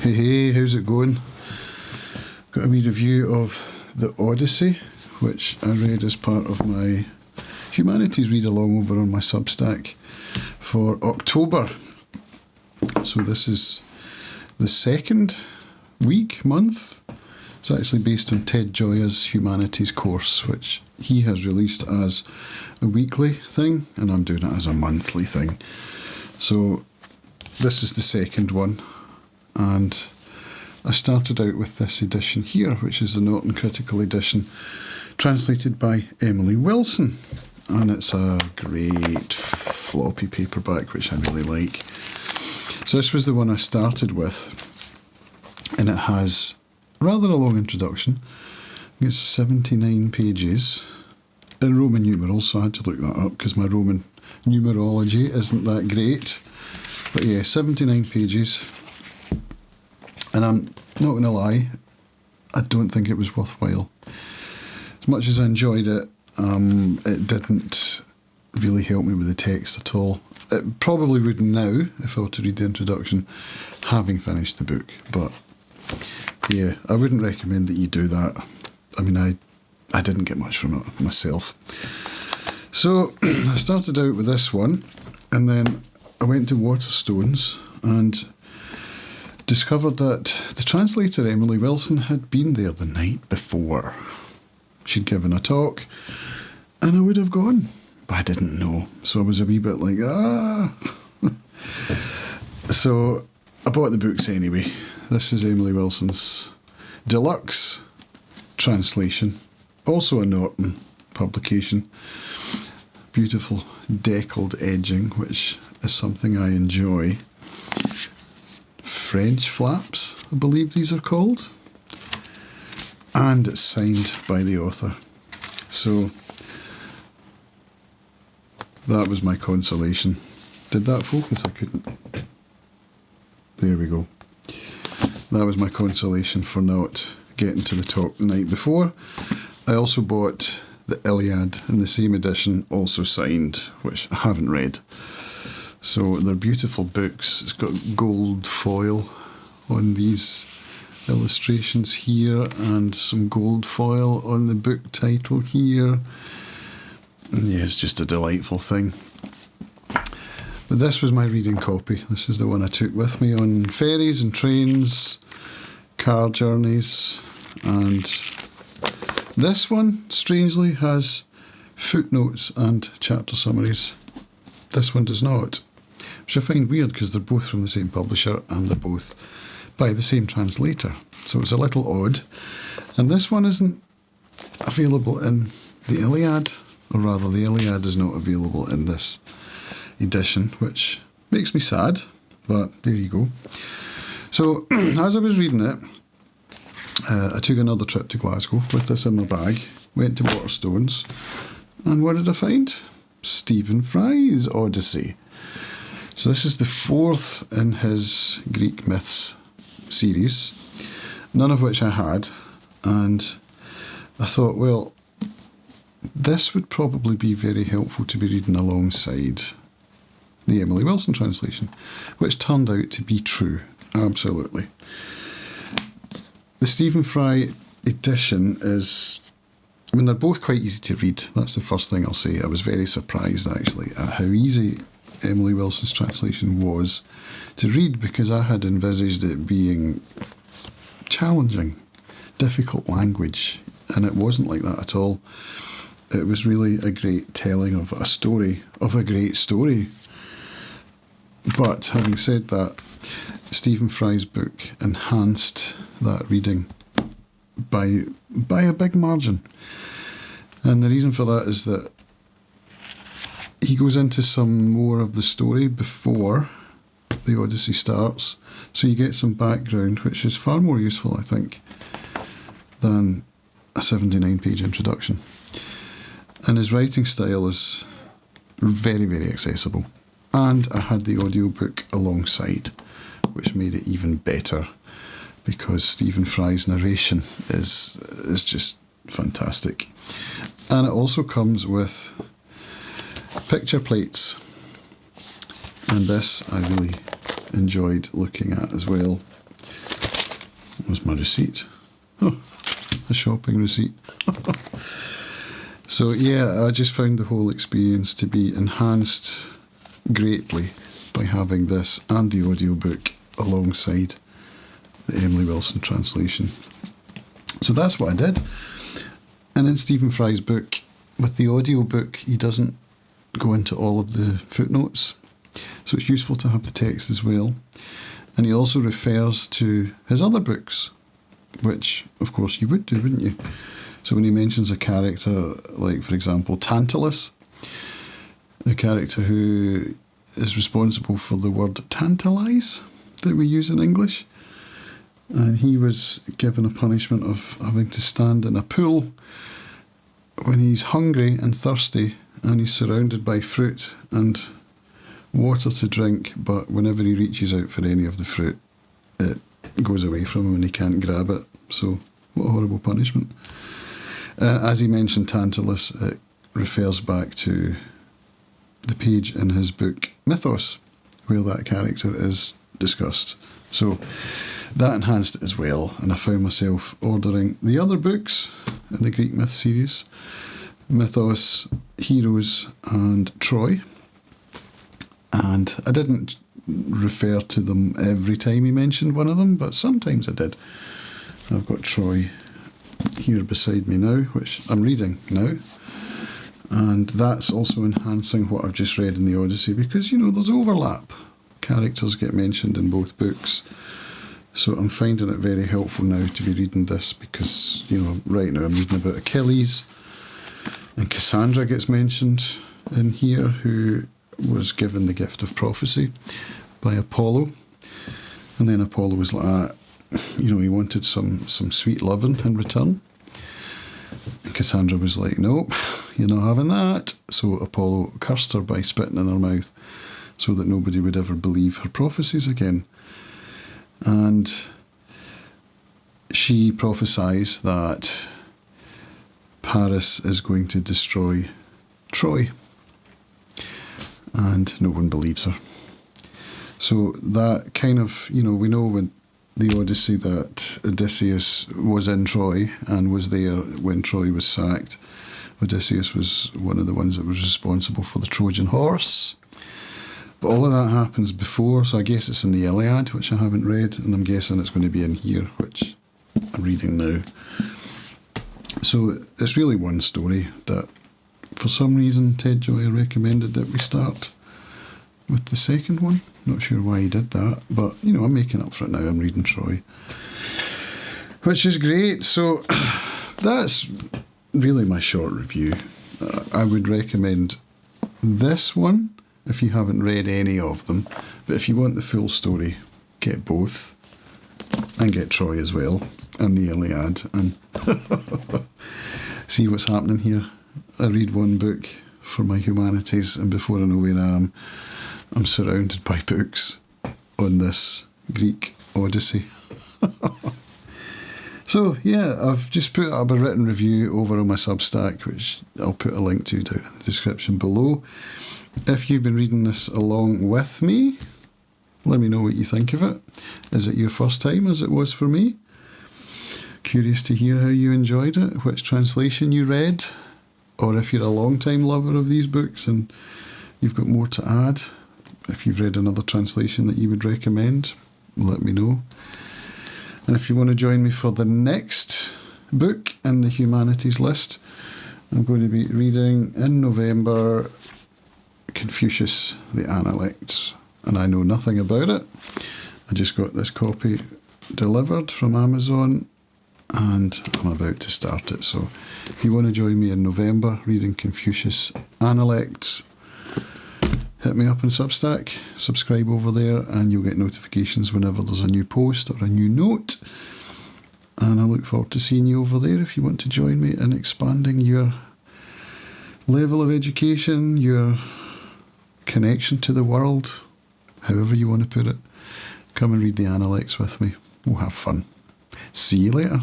Hey, hey, how's it going? Got a wee review of the Odyssey, which I read as part of my Humanities read-along over on my Substack for October. So this is the second month. It's actually based on Ted Gioia's Humanities course, which he has released as a weekly thing, and I'm doing it as a monthly thing. So this is the second one, and I started out with this edition here, which is the Norton Critical Edition, translated by Emily Wilson, and it's a great floppy paperback, which I really like. So this was the one I started with, and it has rather a long introduction. It's 79 pages in Roman numerals, so I had to look that up because my Roman numerology isn't that great. But yeah, 79 pages. And I'm not going to lie, I don't think it was worthwhile. As much as I enjoyed it, it didn't really help me with the text at all. It probably would now, if I were to read the introduction, having finished the book. But yeah, I wouldn't recommend that you do that. I mean, I didn't get much from it myself. So I started out with this one, and then I went to Waterstones and discovered that the translator, Emily Wilson, had been there the night before. She'd given a talk, and I would have gone, but I didn't know. So I was a wee bit like, So I bought the books anyway. This is Emily Wilson's Deluxe translation, also a Norton publication. Beautiful deckled edging, which is something I enjoy. French flaps, I believe these are called. And it's signed by the author. So that was my consolation. Did that focus? I couldn't. There we go. That was my consolation for not getting to the talk the night before. I also bought the Iliad in the same edition, also signed, which I haven't read. So they're beautiful books. It's got gold foil on these illustrations here, and some gold foil on the book title here. And yeah, it's just a delightful thing. But this was my reading copy. This is the one I took with me on ferries and trains, car journeys, and this one, strangely, has footnotes and chapter summaries. This one does not, which I find weird because they're both from the same publisher and they're both by the same translator. So it's a little odd. And this one isn't available in the Iliad, or rather the Iliad is not available in this edition, which makes me sad, but there you go. So as I was reading it, I took another trip to Glasgow with this in my bag, went to Waterstones, and what did I find? Stephen Fry's Odyssey. So this is the fourth in his Greek myths series, none of which I had, and I thought, well, this would probably be very helpful to be reading alongside the Emily Wilson translation, which turned out to be true, absolutely. The Stephen Fry edition is, I mean, they're both quite easy to read. That's the first thing I'll say. I was very surprised, actually, at how easy Emily Wilson's translation was to read, because I had envisaged it being challenging, difficult language, and it wasn't like that at all. It was really a great telling of a story, of a great story. But having said that, Stephen Fry's book enhanced that reading by a big margin. And the reason for that is that he goes into some more of the story before the Odyssey starts, so you get some background, which is far more useful, I think, than a 79-page introduction. And his writing style is very, very accessible. And I had the audiobook alongside, which made it even better, because Stephen Fry's narration is just fantastic. And it also comes with picture plates, and this I really enjoyed looking at as well. was my receipt. Oh, a shopping receipt. So yeah, I just found the whole experience to be enhanced greatly by having this and the audiobook alongside the Emily Wilson translation. So that's what I did. And in Stephen Fry's book, with the audiobook, he doesn't go into all of the footnotes. So it's useful to have the text as well. And he also refers to his other books, which, of course, you would do, wouldn't you? So when he mentions a character, like, for example, Tantalus, the character who is responsible for the word tantalise that we use in English, and he was given a punishment of having to stand in a pool when he's hungry and thirsty and he's surrounded by fruit and water to drink, but whenever he reaches out for any of the fruit, it goes away from him and he can't grab it. So what a horrible punishment. As he mentioned Tantalus, it refers back to the page in his book Mythos where that character is discussed. So that enhanced it as well, and I found myself ordering the other books in the Greek myth series, Mythos, Heroes and Troy. And I didn't refer to them every time he mentioned one of them, but sometimes I did. I've got Troy here beside me now, which I'm reading now. And that's also enhancing what I've just read in the Odyssey, because, you know, there's overlap. Characters get mentioned in both books. So I'm finding it very helpful now to be reading this because, you know, right now I'm reading about Achilles, and Cassandra gets mentioned in here, who was given the gift of prophecy by Apollo. And then Apollo was like, you know, he wanted some sweet loving in return. And Cassandra was like, nope, you're not having that. So Apollo cursed her by spitting in her mouth so that nobody would ever believe her prophecies again. And she prophesies that Paris is going to destroy Troy. And no one believes her. So that kind of, you know, we know with the Odyssey that Odysseus was in Troy and was there when Troy was sacked. Odysseus was one of the ones that was responsible for the Trojan horse. But all of that happens before, so I guess it's in the Iliad, which I haven't read, and I'm guessing it's going to be in here, which I'm reading now. So it's really one story that, for some reason, Ted Joy recommended that we start with the second one. Not sure why he did that, but, you know, I'm making up for it now. I'm reading Troy, which is great. So that's really my short review. I would recommend this one if you haven't read any of them, but if you want the full story, get both, and get Troy as well, and the Iliad, and see what's happening here. I read one book for my Humanities, and before I know where I am, I'm surrounded by books on this Greek Odyssey. So yeah, I've just put up a written review over on my Substack, which I'll put a link to down in the description below. If you've been reading this along with me, let me know what you think of it. Is it your first time, as it was for me? Curious to hear how you enjoyed it, which translation you read, or if you're a long-time lover of these books and you've got more to add, if you've read another translation that you would recommend, let me know. And if you want to join me for the next book in the Humanities list, I'm going to be reading in November Confucius the Analects, and I know nothing about it. I just got this copy delivered from Amazon and I'm about to start it. So if you want to join me in November reading Confucius Analects, hit me up on Substack, subscribe over there, and you'll get notifications whenever there's a new post or a new note. And I look forward to seeing you over there if you want to join me in expanding your level of education, your connection to the world, however you want to put it. Come and read the Analects with me. We'll have fun. See you later.